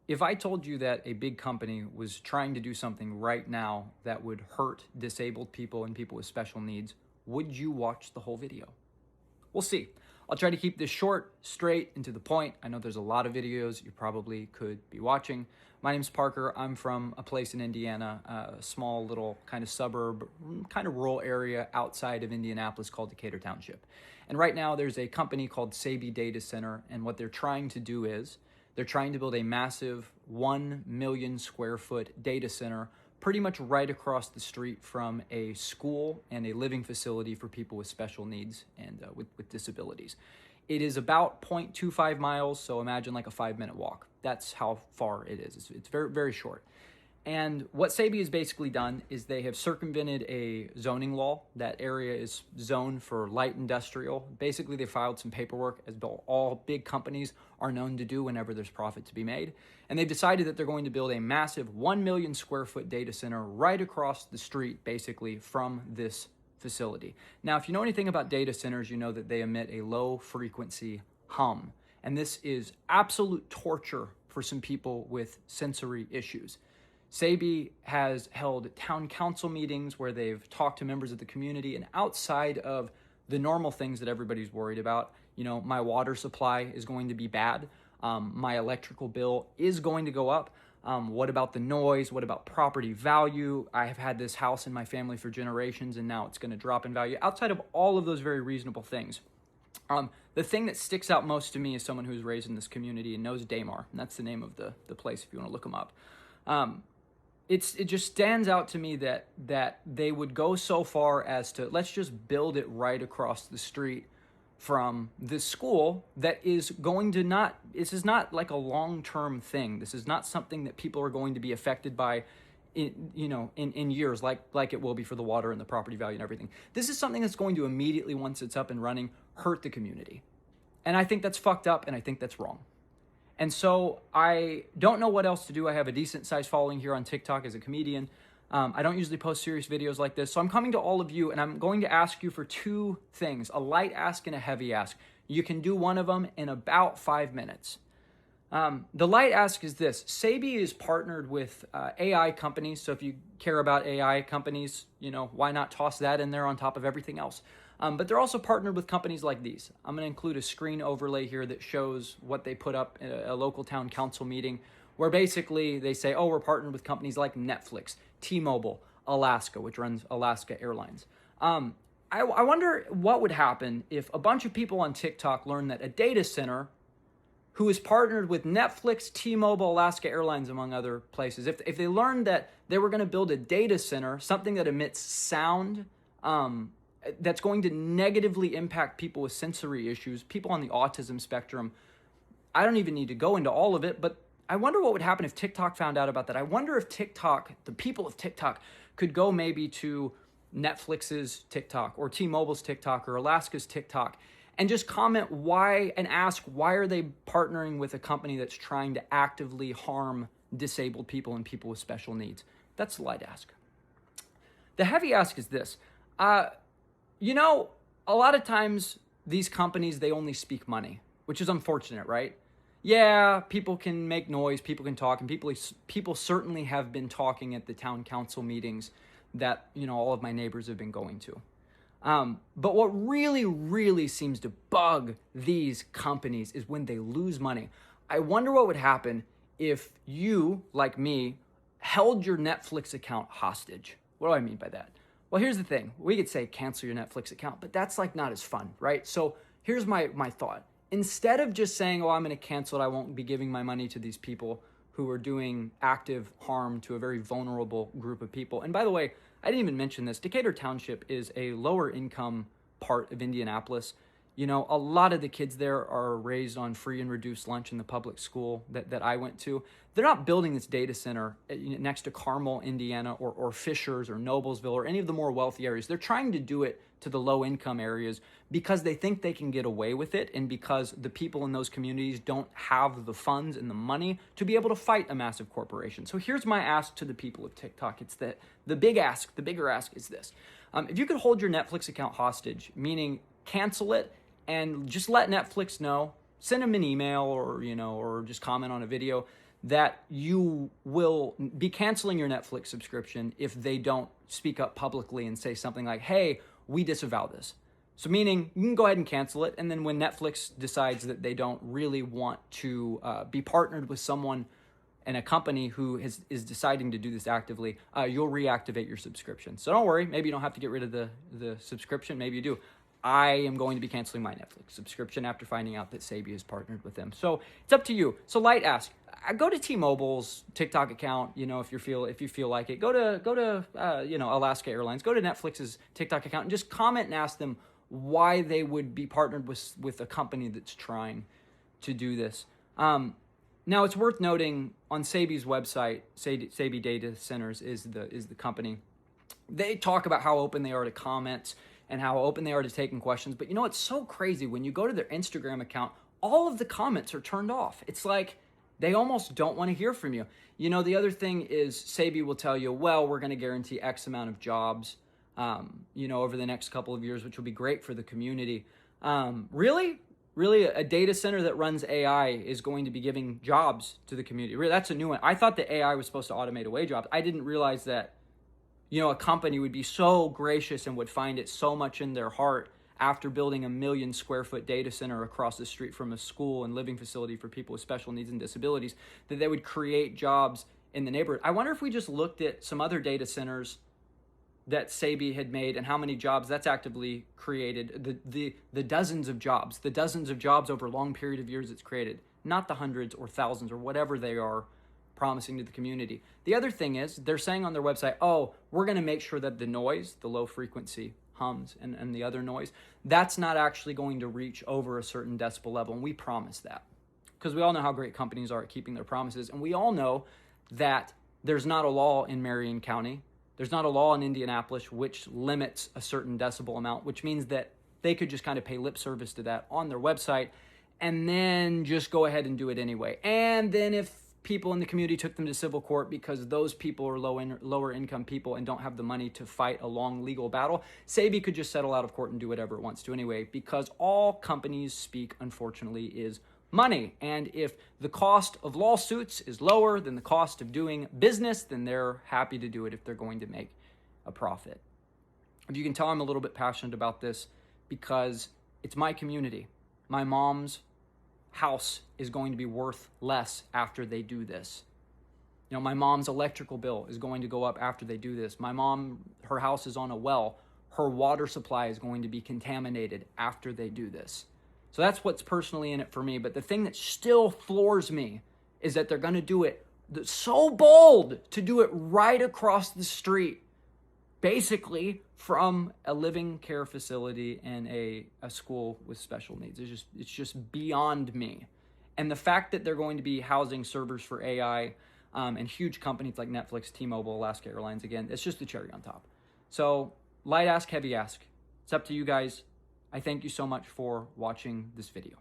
If I told you that a big company was trying to do something right now that would hurt disabled people and people with special needs, would you watch the whole video? We'll see. I'll try to keep this short, straight, and to the point. I know there's a lot of videos you probably could be watching. My name's Parker. I'm from a place in Indiana, a small little kind of suburb, kind of rural area outside of Indianapolis called Decatur Township. And right now there's a company called SEBI Data Center, and what they're trying to do is they're trying to build a massive 1 million square foot data center pretty much right across the street from a school and a living facility for people with special needs and with disabilities. It is about 0.25 miles, so imagine like a 5-minute walk. That's how far it is. It's very, very short. And what SEBI has basically done is they have circumvented a zoning law. That area is zoned for light industrial. Basically, they filed some paperwork, as all big companies are known to do whenever there's profit to be made. And they've decided that they're going to build a massive 1 million square foot data center right across the street, basically, from this facility. Now, if you know anything about data centers, you know that they emit a low frequency hum. And this is absolute torture for some people with sensory issues. SEBI has held town council meetings where they've talked to members of the community, and outside of the normal things that everybody's worried about, you know, my water supply is going to be bad. My electrical bill is going to go up. What about the noise? What about property value? I have had this house in my family for generations, and now it's going to drop in value. Outside of all of those very reasonable things, the thing that sticks out most to me is someone who's raised in this community and knows Damar, and that's the name of the place if you want to look them up. It just stands out to me that they would go so far as to let's just build it right across the street from this school that is going to not, this is not like a long-term thing. This is not something that people are going to be affected by in years like it will be for the water and the property value and everything. This is something that's going to immediately, once it's up and running, hurt the community. And I think that's fucked up, and I think that's wrong. And so I don't know what else to do. I have a decent sized following here on TikTok as a comedian. I don't usually post serious videos like this. So I'm coming to all of you and I'm going to ask you for two things, a light ask and a heavy ask. You can do one of them in about 5 minutes. The light ask is this. SEBI is partnered with AI companies. So if you care about AI companies, you know, why not toss that in there on top of everything else? But they're also partnered with companies like these. I'm going to include a screen overlay here that shows what they put up in a local town council meeting, where basically they say, oh, we're partnered with companies like Netflix, T-Mobile, Alaska, which runs Alaska Airlines. I wonder what would happen if a bunch of people on TikTok learned that a data center who is partnered with Netflix, T-Mobile, Alaska Airlines, among other places, if they learned that they were going to build a data center, something that emits sound, that's going to negatively impact people with sensory issues, people on the autism spectrum. I don't even need to go into all of it, but I wonder what would happen if TikTok found out about that. I wonder if TikTok, the people of TikTok, could go maybe to Netflix's TikTok or T-Mobile's TikTok or Alaska's TikTok and just comment why and ask why are they partnering with a company that's trying to actively harm disabled people and people with special needs. That's the light ask. The heavy ask is this. You know, a lot of times these companies, they only speak money, which is unfortunate, right? Yeah, people can make noise, people can talk, and people certainly have been talking at the town council meetings that, you know, all of my neighbors have been going to. But what really, really seems to bug these companies is when they lose money. I wonder what would happen if you, like me, held your Netflix account hostage. What do I mean by that? Well, here's the thing. We could say cancel your Netflix account, but that's like not as fun, right? So here's my thought. Instead of just saying, oh, I'm going to cancel it, I won't be giving my money to these people who are doing active harm to a very vulnerable group of people. And by the way, I didn't even mention this. Decatur Township is a lower income part of Indianapolis. You know, a lot of the kids there are raised on free and reduced lunch in the public school that I went to. They're not building this data center next to Carmel, Indiana, or Fishers or Noblesville or any of the more wealthy areas. They're trying to do it to the low income areas because they think they can get away with it and because the people in those communities don't have the funds and the money to be able to fight a massive corporation. So here's my ask to the people of TikTok. It's that the bigger ask is this. If you could hold your Netflix account hostage, meaning cancel it, and just let Netflix know, send them an email or just comment on a video that you will be canceling your Netflix subscription if they don't speak up publicly and say something like, hey, we disavow this. So meaning you can go ahead and cancel it, and then when Netflix decides that they don't really want to be partnered with someone and a company who is deciding to do this actively, you'll reactivate your subscription. So don't worry, maybe you don't have to get rid of the subscription, maybe you do. I am going to be canceling my Netflix subscription after finding out that SEBI has partnered with them. So it's up to you. So light ask. Go to T-Mobile's TikTok account, if you feel like it. Go to Alaska Airlines. Go to Netflix's TikTok account and just comment and ask them why they would be partnered with a company that's trying to do this. Now it's worth noting on SEBI's website, SEBI Data Centers is the company. They talk about how open they are to comments and how open they are to taking questions. But it's so crazy when you go to their Instagram account, all of the comments are turned off. It's like they almost don't want to hear from you. The other thing is SEBI will tell you, well, we're going to guarantee X amount of jobs, over the next couple of years, which will be great for the community. Really, a data center that runs AI is going to be giving jobs to the community. Really, that's a new one. I thought that AI was supposed to automate away jobs. I didn't realize that, a company would be so gracious and would find it so much in their heart after building a 1 million square foot data center across the street from a school and living facility for people with special needs and disabilities, that they would create jobs in the neighborhood. I wonder if we just looked at some other data centers that SEBI had made and how many jobs that's actively created, the dozens of jobs over a long period of years it's created, not the hundreds or thousands or whatever they are promising to the community. The other thing is they're saying on their website, oh, we're going to make sure that the noise, the low frequency hums and the other noise, that's not actually going to reach over a certain decibel level. And we promise that because we all know how great companies are at keeping their promises. And we all know that there's not a law in Marion County. There's not a law in Indianapolis which limits a certain decibel amount, which means that they could just kind of pay lip service to that on their website and then just go ahead and do it anyway. And then if people in the community took them to civil court because those people are lower income people and don't have the money to fight a long legal battle, SEBI could just settle out of court and do whatever it wants to anyway, because all companies speak, unfortunately, is money. And if the cost of lawsuits is lower than the cost of doing business, then they're happy to do it if they're going to make a profit. If you can tell, I'm a little bit passionate about this because it's my community. My mom's house is going to be worth less after they do this. My mom's electrical bill is going to go up after they do this. My mom, her house is on a well. Her water supply is going to be contaminated after they do this. So that's what's personally in it for me. But the thing that still floors me is that they're going to do it so bold to do it right across the street, basically from a living care facility and a school with special needs. It's just beyond me. And the fact that they're going to be housing servers for AI and huge companies like Netflix, T-Mobile, Alaska Airlines, again, it's just the cherry on top. So light ask, heavy ask. It's up to you guys. I thank you so much for watching this video.